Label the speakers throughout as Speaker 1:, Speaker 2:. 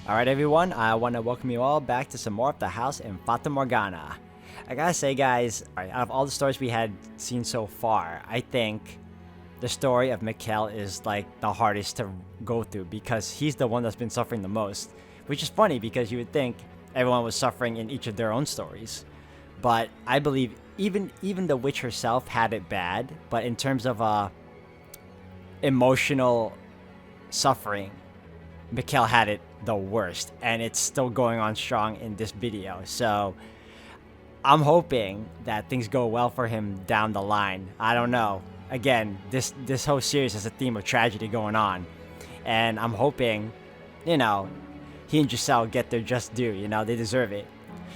Speaker 1: Alright everyone, I want to welcome you all back to some more of the house in Fata Morgana. I gotta say guys, out of all the stories we had seen so far, I think the story of Mikkel is like the hardest to go through because he's the one that's been suffering the most. Which is funny because you would think everyone was suffering in each of their own stories. But I believe even the witch herself had it bad, but in terms of emotional suffering, Mikkel had it the worst, and it's still going on strong in this video. So I'm hoping that things go well for him down the line. I don't know. Again, this whole series has a theme of tragedy going on, and I'm hoping, he and Giselle get their just due. They deserve it.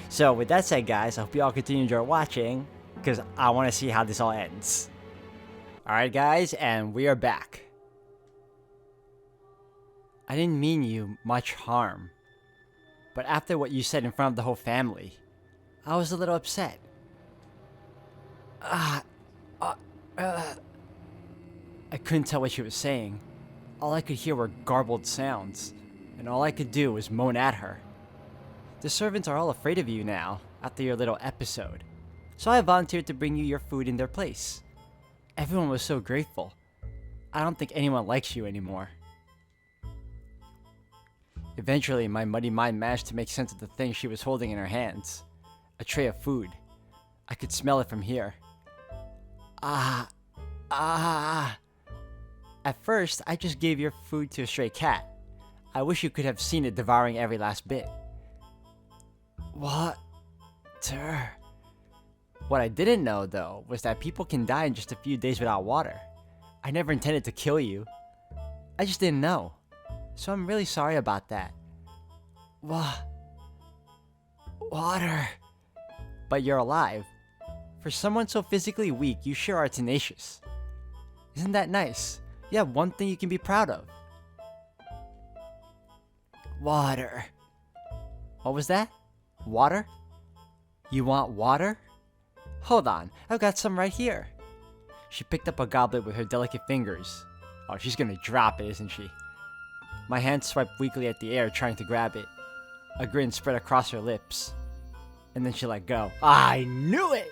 Speaker 1: So with that said, guys, I hope you all continue to enjoy watching because I want to see how this all ends. Alright guys, and we are back. I didn't mean you much harm, but after what you said in front of the whole family, I was a little upset. I couldn't tell what she was saying. All I could hear were garbled sounds, and all I could do was moan at her. The servants are all afraid of you now, after your little episode, so I volunteered to bring you your food in their place. Everyone was so grateful. I don't think anyone likes you anymore. Eventually, my muddy mind managed to make sense of the thing she was holding in her hands. A tray of food. I could smell it from here. At first, I just gave your food to a stray cat. I wish you could have seen it devouring every last bit. Water. What I didn't know, though, was that people can die in just a few days without water. I never intended to kill you. I just didn't know. So I'm really sorry about that. Water. But you're alive. For someone so physically weak, you sure are tenacious. Isn't that nice? You have one thing you can be proud of. Water. What was that? Water? You want water? Hold on, I've got some right here. She picked up a goblet with her delicate fingers. Oh, she's gonna drop it, isn't she? My hand swiped weakly at the air, trying to grab it. A grin spread across her lips. And then she let go. I knew it!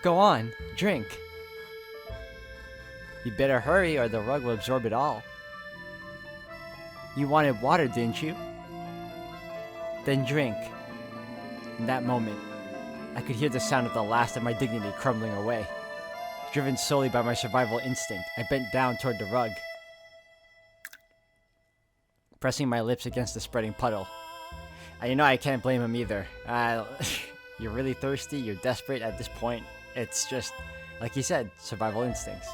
Speaker 1: Go on, drink. You better hurry or the rug will absorb it all. You wanted water, didn't you? Then drink. In that moment, I could hear the sound of the last of my dignity crumbling away. Driven solely by my survival instinct, I bent down toward the rug, pressing my lips against the spreading puddle. I can't blame him either. You're really thirsty, you're desperate at this point. It's just, like he said, survival instincts.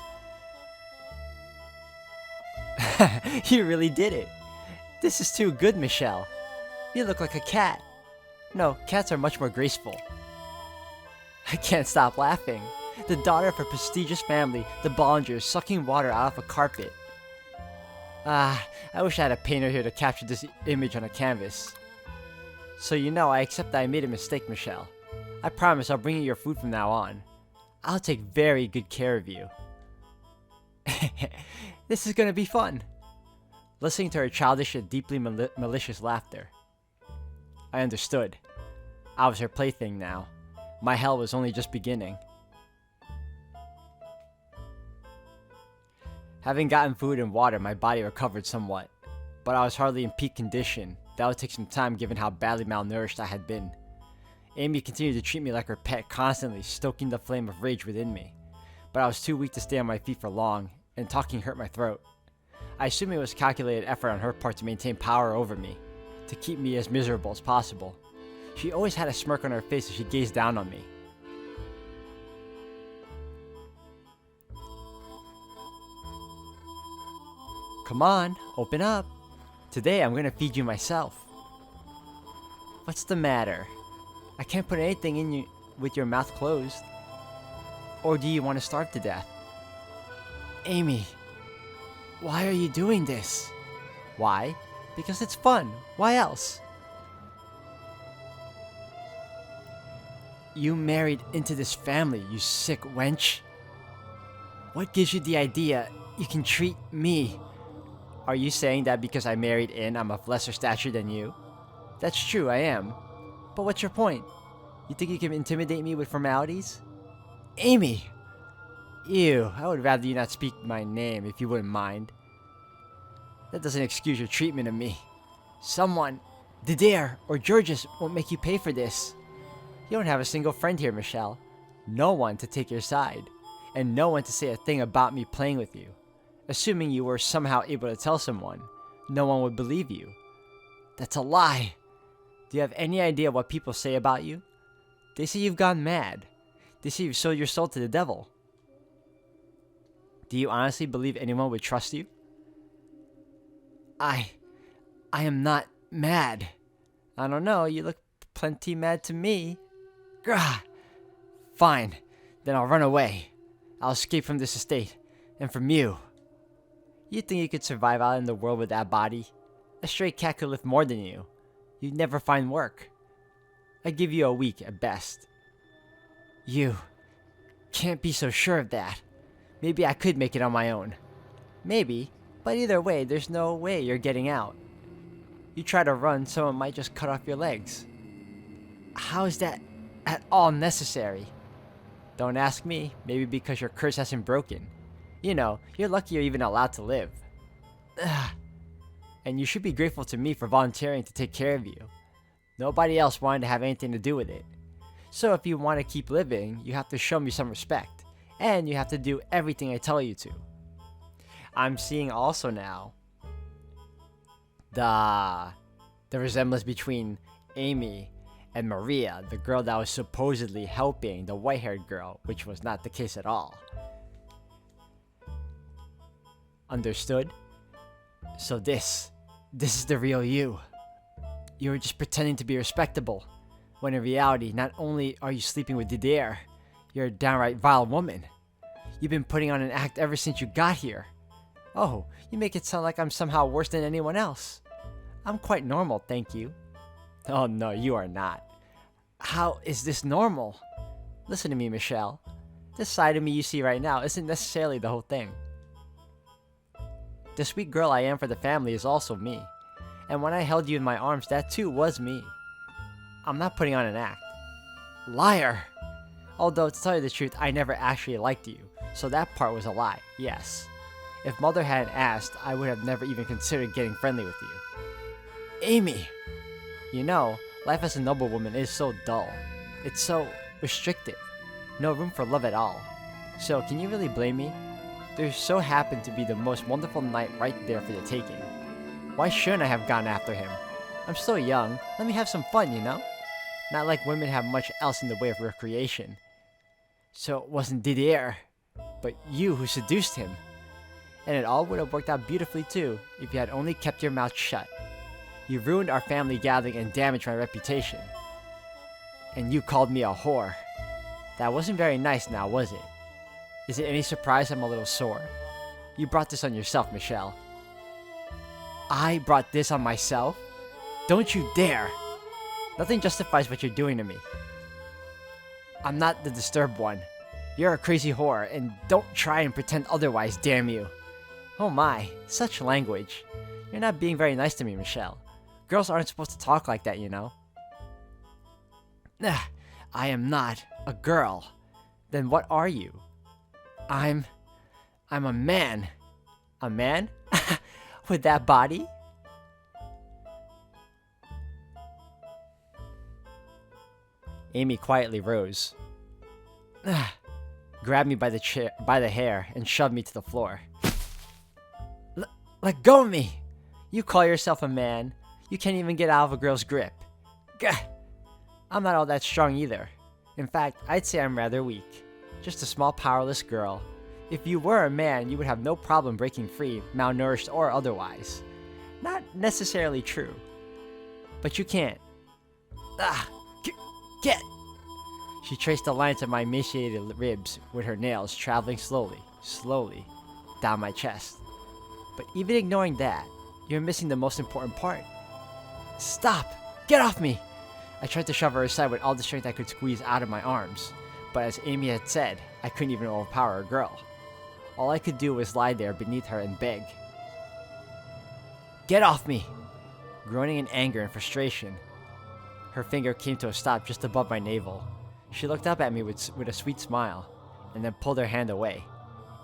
Speaker 1: You really did it. This is too good, Michelle. You look like a cat. No, cats are much more graceful. I can't stop laughing. The daughter of a prestigious family, the Bollingers, sucking water out of a carpet. I wish I had a painter here to capture this image on a canvas. So I accept that I made a mistake, Michelle. I promise I'll bring you your food from now on. I'll take very good care of you. This is gonna be fun. Listening to her childish and deeply malicious laughter, I understood. I was her plaything now. My hell was only just beginning. Having gotten food and water, my body recovered somewhat, but I was hardly in peak condition. That would take some time given how badly malnourished I had been. Aimee continued to treat me like her pet, constantly stoking the flame of rage within me. But I was too weak to stay on my feet for long, and talking hurt my throat. I assume it was calculated effort on her part to maintain power over me, to keep me as miserable as possible. She always had a smirk on her face as she gazed down on me. Come on, open up. Today I'm gonna feed you myself. What's the matter? I can't put anything in you with your mouth closed. Or do you want to starve to death? Aimee, why are you doing this? Why? Because it's fun. Why else? You married into this family, you sick wench. What gives you the idea You can treat me. Are you saying that because I married in, I'm of lesser stature than you? That's true, I am. But what's your point? You think you can intimidate me with formalities? Aimee! Ew, I would rather you not speak my name if you wouldn't mind. That doesn't excuse your treatment of me. Someone, Didier or Georges, won't make you pay for this. You don't have a single friend here, Michelle. No one to take your side. And no one to say a thing about me playing with you. Assuming you were somehow able to tell someone, no one would believe you. That's a lie. Do you have any idea what people say about you? They say you've gone mad. They say you've sold your soul to the devil. Do you honestly believe anyone would trust you? I am not mad. I don't know, you look plenty mad to me. Grah. Fine, then I'll run away. I'll escape from this estate, and from you. You think you could survive out in the world with that body? A stray cat could lift more than you. You'd never find work. I give you a week at best. You can't be so sure of that. Maybe I could make it on my own. Maybe, but either way, there's no way you're getting out. You try to run, someone might just cut off your legs. How is that at all necessary? Don't ask me, maybe because your curse hasn't broken. You know, you're lucky you're even allowed to live. Ugh. And you should be grateful to me for volunteering to take care of you. Nobody else wanted to have anything to do with it. So if you want to keep living, you have to show me some respect. And you have to do everything I tell you to. I'm seeing also now the resemblance between Aimee and Maria, the girl that was supposedly helping the white-haired girl, which was not the case at all. Understood? So this is the real you. You were just pretending to be respectable, when in reality, not only are you sleeping with Didier, you're a downright vile woman. You've been putting on an act ever since you got here. Oh, you make it sound like I'm somehow worse than anyone else. I'm quite normal, thank you. Oh no, you are not. How is this normal? Listen to me, Michelle. This side of me you see right now isn't necessarily the whole thing. The sweet girl I am for the family is also me. And when I held you in my arms, that too was me. I'm not putting on an act. Liar! Although, to tell you the truth, I never actually liked you, so that part was a lie, yes. If Mother hadn't asked, I would have never even considered getting friendly with you. Aimee! You know, life as a noblewoman is so dull. It's so restrictive. No room for love at all. So, can you really blame me? There so happened to be the most wonderful night right there for the taking. Why shouldn't I have gone after him? I'm still young, let me have some fun, you know? Not like women have much else in the way of recreation. So it wasn't Didier, but you who seduced him. And it all would have worked out beautifully too, if you had only kept your mouth shut. You ruined our family gathering and damaged my reputation. And you called me a whore. That wasn't very nice now, was it? Is it any surprise I'm a little sore? You brought this on yourself, Michelle. I brought this on myself? Don't you dare! Nothing justifies what you're doing to me. I'm not the disturbed one. You're a crazy whore, and don't try and pretend otherwise, damn you. Oh my, such language. You're not being very nice to me, Michelle. Girls aren't supposed to talk like that, you know. I am not a girl. Then what are you? I'm a man. A man? With that body? Aimee quietly rose, grabbed me by the hair, and shoved me to the floor. Let go of me! You call yourself a man. You can't even get out of a girl's grip. Gah! I'm not all that strong either. In fact, I'd say I'm rather weak. Just a small, powerless girl. If you were a man, you would have no problem breaking free, malnourished or otherwise. Not necessarily true. But you can't. Get! She traced the lines of my emaciated ribs with her nails, traveling slowly, down my chest. But even ignoring that, you're missing the most important part. Stop! Get off me! I tried to shove her aside with all the strength I could squeeze out of my arms, but as Aimee had said, I couldn't even overpower a girl. All I could do was lie there beneath her and beg. Get off me! Groaning in anger and frustration. Her finger came to a stop just above my navel. She looked up at me with a sweet smile, and then pulled her hand away.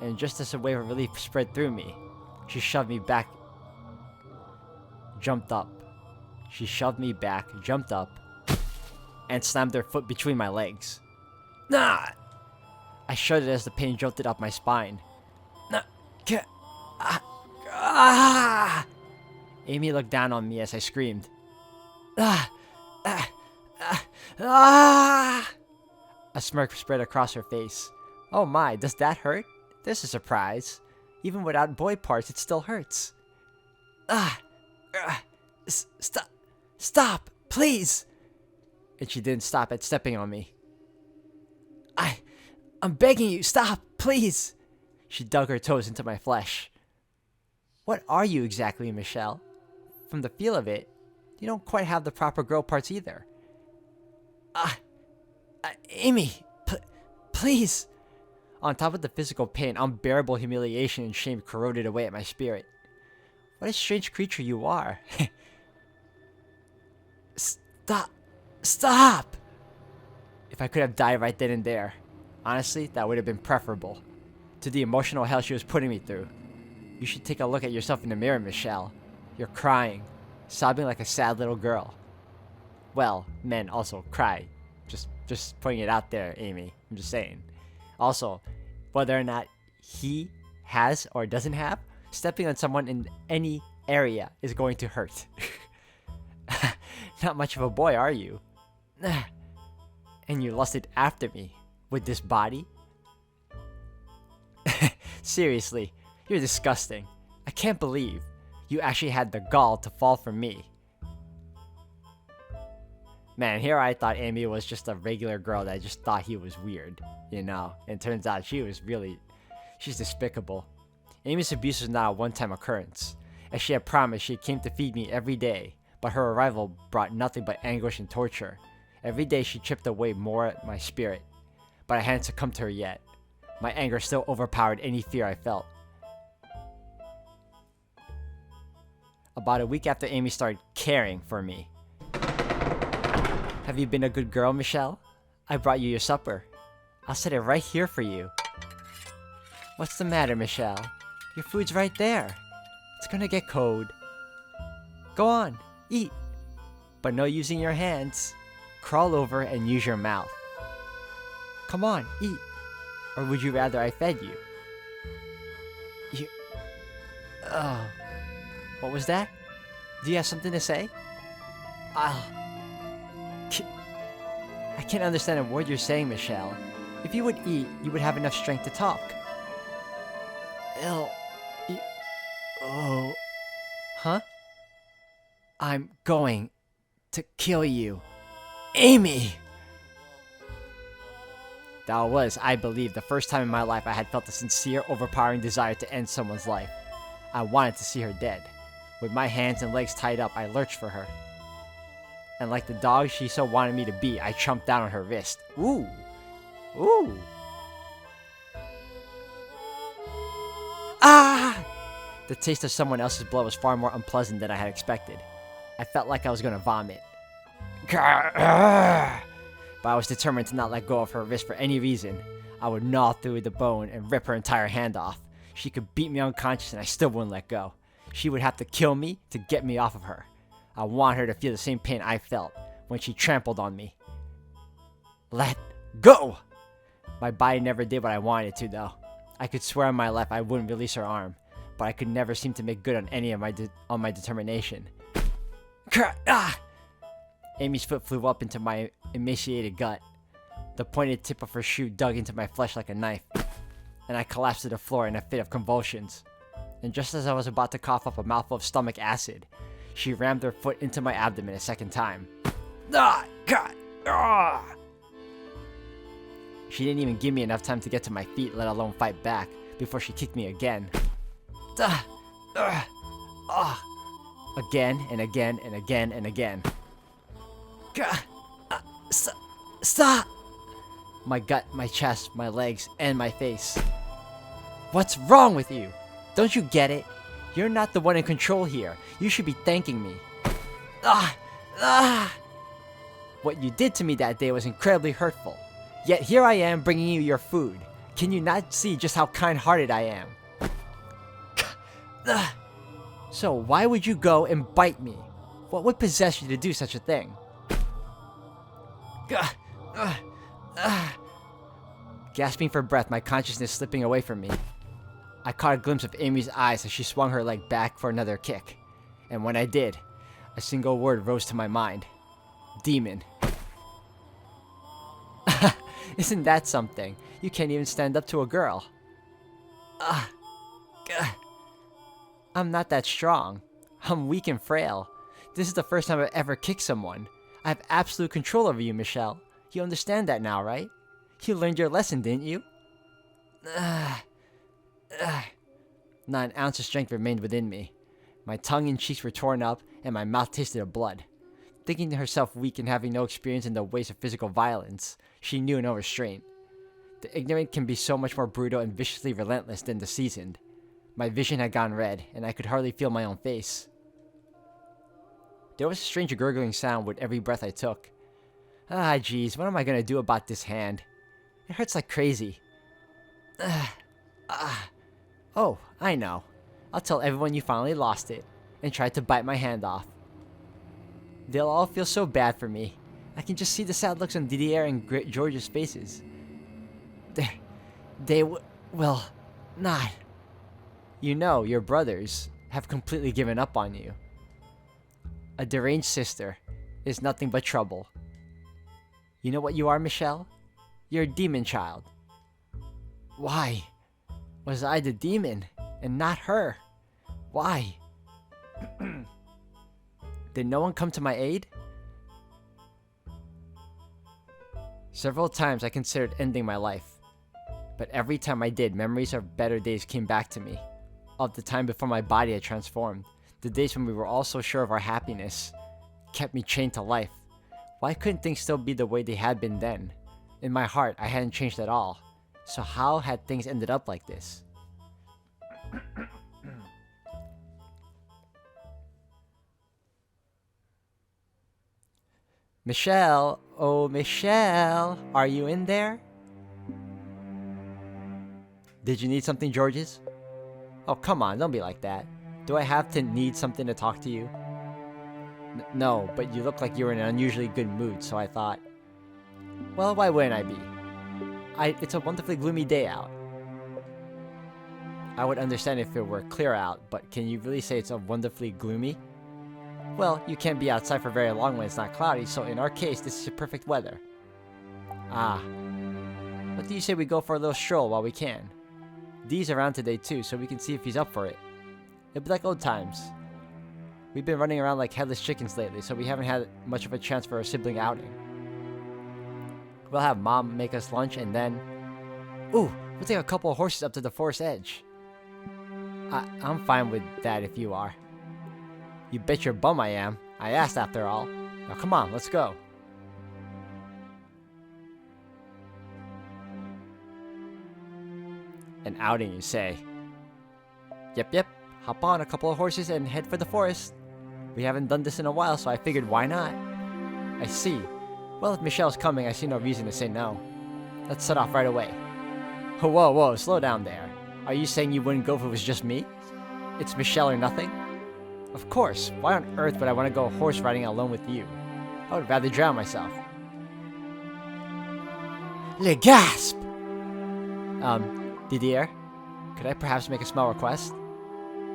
Speaker 1: And just as a wave of relief spread through me, she shoved me back, jumped up. She shoved me back, jumped up, and slammed her foot between my legs. Nah! I shuddered as the pain jolted up my spine. Nah! Aimee looked down on me as I screamed. A smirk spread across her face. Oh my, does that hurt? This is a surprise. Even without boy parts, it still hurts. Stop, please! And she didn't stop at stepping on me. I'm begging you, stop, please! She dug her toes into my flesh. What are you exactly, Michelle? From the feel of it, you don't quite have the proper girl parts either. Aimee, please! On top of the physical pain, unbearable humiliation and shame corroded away at my spirit. What a strange creature you are. Stop! If I could have died right then and there, honestly, that would have been preferable to the emotional hell she was putting me through. You should take a look at yourself in the mirror, Michelle. You're crying, sobbing like a sad little girl. Well, men also cry. Just putting it out there, Aimee. I'm just saying. Also, whether or not he has or doesn't have, stepping on someone in any area is going to hurt. Not much of a boy, are you? And you lusted after me with this body? Seriously, you're disgusting. I can't believe you actually had the gall to fall for me. Man, here I thought Aimee was just a regular girl that just thought he was weird, you know? And turns out she's despicable. Aimee's abuse was not a one-time occurrence. As she had promised, she came to feed me every day, but her arrival brought nothing but anguish and torture. Every day she chipped away more at my spirit, but I hadn't succumbed to her yet. My anger still overpowered any fear I felt. About a week after Aimee started caring for me. Have you been a good girl, Michelle? I brought you your supper. I'll set it right here for you. What's the matter, Michelle? Your food's right there. It's gonna get cold. Go on, eat. But no using your hands. Crawl over and use your mouth. Come on, eat. Or would you rather I fed you? Oh. What was that? Do you have something to say? I can't understand a word you're saying, Michelle. If you would eat, you would have enough strength to talk. Oh. Huh? I'm going to kill you. Aimee! That was, I believe, the first time in my life I had felt a sincere, overpowering desire to end someone's life. I wanted to see her dead. With my hands and legs tied up, I lurched for her. And like the dog she so wanted me to be, I chomped down on her wrist. Ooh! Ooh! Ah! The taste of someone else's blood was far more unpleasant than I had expected. I felt like I was gonna vomit. But I was determined to not let go of her wrist for any reason. I would gnaw through the bone and rip her entire hand off. She could beat me unconscious and I still wouldn't let go. She would have to kill me to get me off of her. I want her to feel the same pain I felt when she trampled on me. Let go! My body never did what I wanted it to, though. I could swear on my life I wouldn't release her arm, but I could never seem to make good on any of my determination. Aimee's foot flew up into my emaciated gut. The pointed tip of her shoe dug into my flesh like a knife, and I collapsed to the floor in a fit of convulsions. And just as I was about to cough up a mouthful of stomach acid, she rammed her foot into my abdomen a second time. She didn't even give me enough time to get to my feet, let alone fight back, before she kicked me again. Again and again and again and again. Stop! My gut, my chest, my legs, and my face. What's wrong with you? Don't you get it? You're not the one in control here. You should be thanking me. Ah! Ah! What you did to me that day was incredibly hurtful. Yet here I am bringing you your food. Can you not see just how kind-hearted I am? So why would you go and bite me? What would possess you to do such a thing? Gasping for breath, my consciousness slipping away from me. I caught a glimpse of Aimee's eyes as she swung her leg back for another kick. And when I did, a single word rose to my mind. Demon. Isn't that something? You can't even stand up to a girl. I'm not that strong. I'm weak and frail. This is the first time I've ever kicked someone. I have absolute control over you, Michelle. You understand that now, right? You learned your lesson, didn't you? Not an ounce of strength remained within me. My tongue and cheeks were torn up, and my mouth tasted of blood. Thinking herself weak and having no experience in the ways of physical violence, she knew no restraint. The ignorant can be so much more brutal and viciously relentless than the seasoned. My vision had gone red, and I could hardly feel my own face. There was a strange gurgling sound with every breath I took. Ah, jeez, what am I gonna do about this hand? It hurts like crazy. Oh, I know. I'll tell everyone you finally lost it, and tried to bite my hand off. They'll all feel so bad for me. I can just see the sad looks on Didier and George's faces. They will not. You know, your brothers have completely given up on you. A deranged sister is nothing but trouble. You know what you are, Michelle? You're a demon child. Why was I the demon and not her? Why? Did no one come to my aid? Several times I considered ending my life, but every time I did, memories of better days came back to me. Of the time before my body had transformed, the days when we were all so sure of our happiness, kept me chained to life. Why couldn't things still be the way they had been then? In my heart, I hadn't changed at all. So how had things ended up like this? Michelle, oh Michelle, are you in there? Did you need something, Georges? Oh, come on, don't be like that. Do I have to need something to talk to you? No, but you look like you were in an unusually good mood, so I thought... Well, why wouldn't I be? It's a wonderfully gloomy day out. I would understand if it were clear out, but can you really say it's a wonderfully gloomy? Well, you can't be outside for very long when it's not cloudy, so in our case, this is perfect weather. Ah. What do you say we go for a little stroll while we can? Dee's around today too, so we can see if he's up for it. It'll be like old times. We've been running around like headless chickens lately, so we haven't had much of a chance for a sibling outing. We'll have Mom make us lunch and then... Ooh, we'll take a couple of horses up to the forest edge. I'm fine with that if you are. You bet your bum I am. I asked after all. Now come on, let's go. An outing, you say? Yep. Hop on a couple of horses and head for the forest. We haven't done this in a while, so I figured why not? I see. Well, if Michelle's coming, I see no reason to say no. Let's set off right away. Whoa, slow down there. Are you saying you wouldn't go if it was just me? It's Michelle or nothing? Of course. Why on earth would I want to go horse riding alone with you? I would rather drown myself. Le gasp! Didier? Could I perhaps make a small request?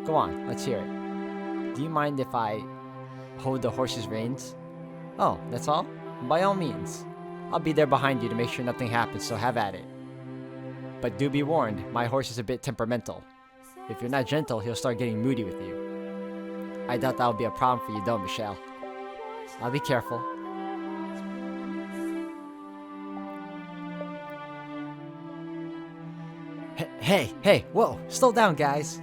Speaker 1: Go on, let's hear it. Do you mind if I hold the horse's reins? Oh, that's all? By all means. I'll be there behind you to make sure nothing happens, so have at it. But do be warned, my horse is a bit temperamental. If you're not gentle, he'll start getting moody with you. I doubt that'll be a problem for you though, Michelle. I'll be careful. Hey, whoa, slow down, guys.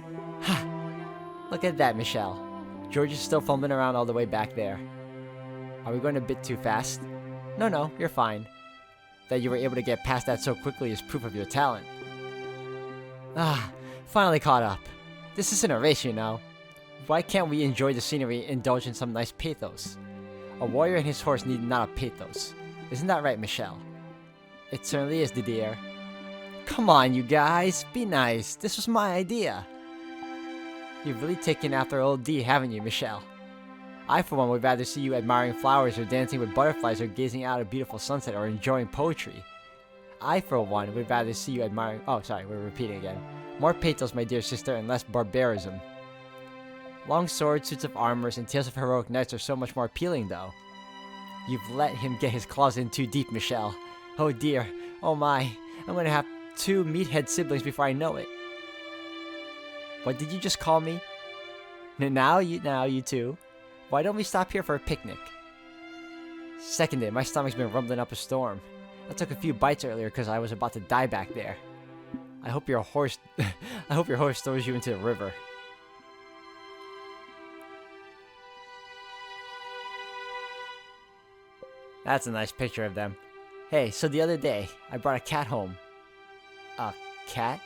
Speaker 1: Look at that, Michelle. George is still fumbling around all the way back there. Are we going a bit too fast? No, you're fine. That you were able to get past that so quickly is proof of your talent. Finally caught up. This isn't a race, you know. Why can't we enjoy the scenery and indulge in some nice pathos? A warrior and his horse need not a pathos. Isn't that right, Michelle? It certainly is, Didier. Come on, you guys. Be nice. This was my idea. You've really taken after old D, haven't you, Michelle? I, for one, would rather see you admiring flowers or dancing with butterflies or gazing out at a beautiful sunset or enjoying poetry. I, for one, would rather see you admiring... Oh, sorry, we're repeating again. More pathos, my dear sister, and less barbarism. Long swords, suits of armors, and tales of heroic knights are so much more appealing, though. You've let him get his claws in too deep, Michelle. Oh dear. Oh my. I'm gonna have 2 meathead siblings before I know it. What did you just call me? Now you two. Why don't we stop here for a picnic? Seconded, my stomach's been rumbling up a storm. I took a few bites earlier because I was about to die back there. I hope your horse throws you into the river. That's a nice picture of them. Hey, so the other day, I brought a cat home. A cat?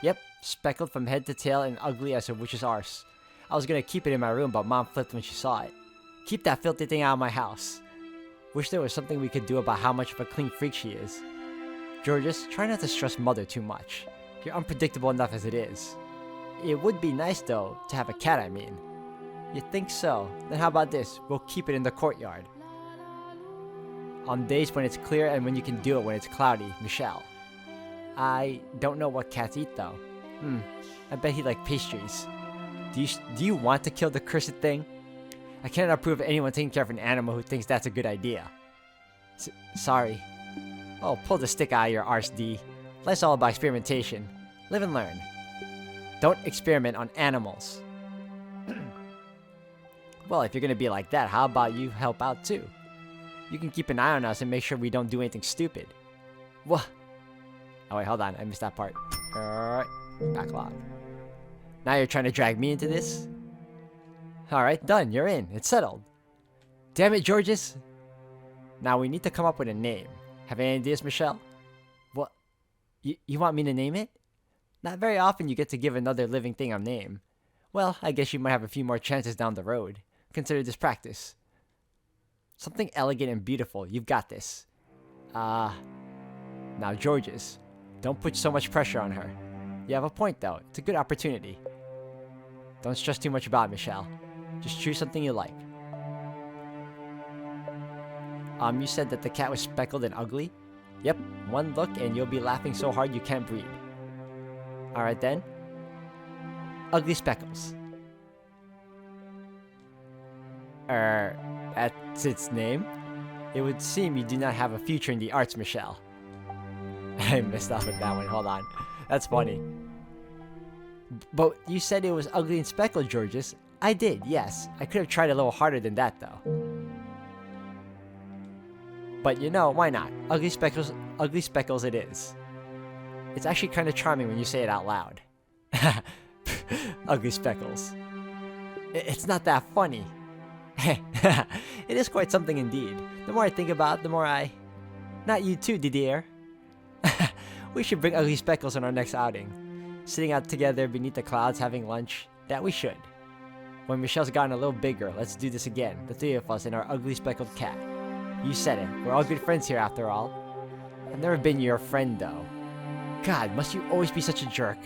Speaker 1: Yep, speckled from head to tail and ugly as a witch's arse. I was gonna keep it in my room, but Mom flipped when she saw it. Keep that filthy thing out of my house. Wish there was something we could do about how much of a clean freak she is. Georges, try not to stress Mother too much. You're unpredictable enough as it is. It would be nice, though, to have a cat, I mean. You think so? Then how about this? We'll keep it in the courtyard. On days when it's clear and when you can do it when it's cloudy, Michelle. I don't know what cats eat, though. I bet he like pastries. Do you want to kill the cursed thing? I cannot approve of anyone taking care of an animal who thinks that's a good idea. Sorry. Oh, pull the stick out of your arse, D. Life's all about experimentation. Live and learn. Don't experiment on animals. Well, if you're gonna be like that, how about you help out too? You can keep an eye on us and make sure we don't do anything stupid. What? Oh wait, hold on. I missed that part. Alright. Backlog. Now you're trying to drag me into this? Alright, done. You're in. It's settled. Damn it, Georges. Now we need to come up with a name. Have any ideas, Michelle? What? You want me to name it? Not very often you get to give another living thing a name. Well, I guess you might have a few more chances down the road. Consider this practice. Something elegant and beautiful. You've got this. Now, Georges, don't put so much pressure on her. You have a point, though. It's a good opportunity. Don't stress too much about it, Michelle. Just choose something you like. You said that the cat was speckled and ugly? Yep, one look and you'll be laughing so hard you can't breathe. Alright then. Ugly Speckles. That's its name? It would seem you do not have a future in the arts, Michelle. I messed up with that one, hold on. That's funny. But you said it was ugly and speckled, Georges. I did, yes. I could have tried a little harder than that, though. But you know, why not? Ugly Speckles it is. It's actually kind of charming when you say it out loud. Ugly Speckles. It's not that funny. It is quite something indeed. The more I think about it, the more I... Not you too, Didier. We should bring Ugly Speckles on our next outing. Sitting out together beneath the clouds having lunch. That we should. When Michelle's gotten a little bigger, let's do this again. The 3 of us and our ugly speckled cat. You said it. We're all good friends here after all. I've never been your friend though. God, must you always be such a jerk?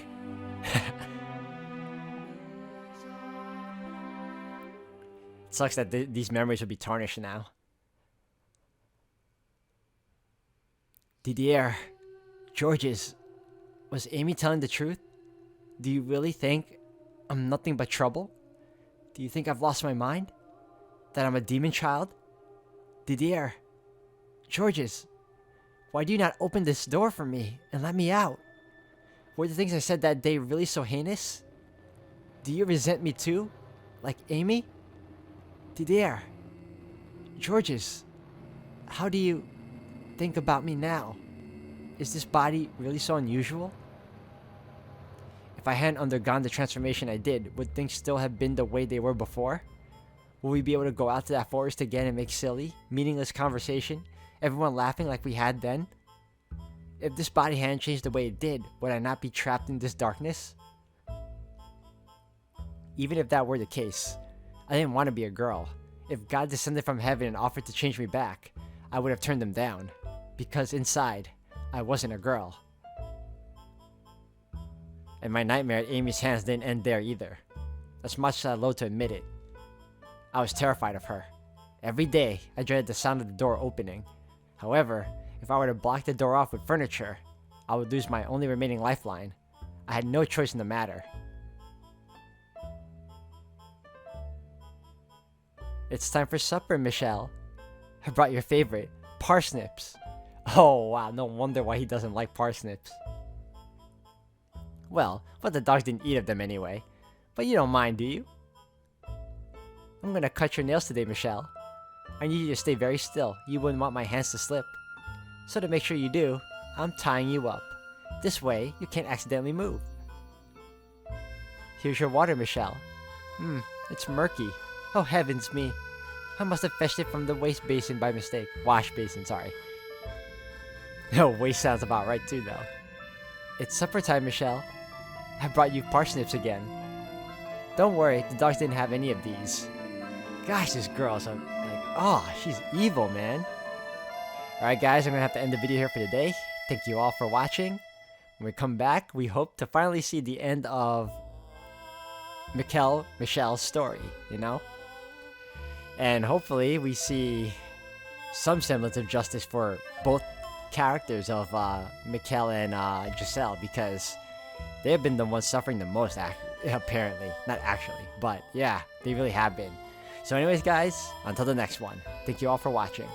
Speaker 1: It sucks that these memories will be tarnished now. Didier, Georges, was Aimee telling the truth? Do you really think I'm nothing but trouble? Do you think I've lost my mind? That I'm a demon child? Didier, Georges, why do you not open this door for me and let me out? Were the things I said that day really so heinous? Do you resent me too? Like Aimee? Didier, Georges, how do you think about me now? Is this body really so unusual? If I hadn't undergone the transformation I did, would things still have been the way they were before? Will we be able to go out to that forest again and make silly, meaningless conversation? Everyone laughing like we had then? If this body hadn't changed the way it did, would I not be trapped in this darkness? even if that were the case, I didn't want to be a girl. If God descended from heaven and offered to change me back, I would have turned him down. Because inside, I wasn't a girl. And my nightmare at Aimee's hands didn't end there either. As much as I loathe to admit it, I was terrified of her. Every day, I dreaded the sound of the door opening. However, if I were to block the door off with furniture, I would lose my only remaining lifeline. I had no choice in the matter. It's time for supper, Michelle. I brought your favorite, parsnips. Oh wow, no wonder why he doesn't like parsnips. Well, but the dogs didn't eat of them anyway. But you don't mind, do you? I'm gonna cut your nails today, Michelle. I need you to stay very still. You wouldn't want my hands to slip. So to make sure you do, I'm tying you up. This way, you can't accidentally move. Here's your water, Michelle. It's murky. Oh heavens me. I must have fetched it from the waste basin by mistake. Wash basin, sorry. No, waste sounds about right too, though. It's supper time, Michelle. I brought you parsnips again. Don't worry, the dogs didn't have any of these. Gosh, this girl's like, oh, she's evil, man. Alright guys, I'm gonna have to end the video here for today. Thank you all for watching. When we come back, we hope to finally see the end of Michelle's story, you know? And hopefully we see some semblance of justice for both characters of Michelle and Giselle, because they've been the ones suffering the most, apparently. Not actually, but yeah, they really have been. So anyways guys, until the next one, thank you all for watching.